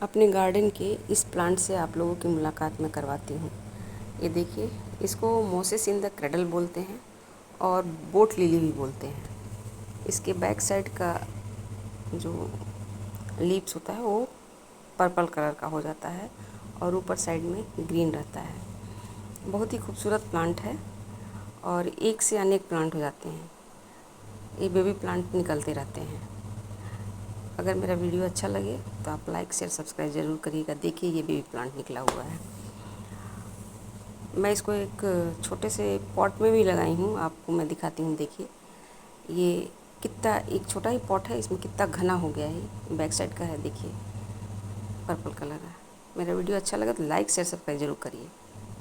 अपने गार्डन के इस प्लांट से आप लोगों की मुलाकात मैं करवाती हूँ। ये देखिए, इसको मोसेस इन द क्रेडल बोलते हैं और बोट लिली भी बोलते हैं। इसके बैक साइड का जो लीव्स होता है वो पर्पल कलर का हो जाता है और ऊपर साइड में ग्रीन रहता है। बहुत ही खूबसूरत प्लांट है और एक से अनेक प्लांट हो जाते हैं। ये बेबी प्लांट निकलते रहते हैं। अगर मेरा वीडियो अच्छा लगे तो आप लाइक शेयर सब्सक्राइब ज़रूर करिएगा। देखिए, ये बेबी प्लांट निकला हुआ है। मैं इसको एक छोटे से पॉट में भी लगाई हूँ, आपको मैं दिखाती हूँ। देखिए, ये कितना एक छोटा ही पॉट है, इसमें कितना घना हो गया है। बैक साइड का है, देखिए पर्पल कलर है। मेरा वीडियो अच्छा लगा तो लाइक शेयर सब्सक्राइब ज़रूर करिए।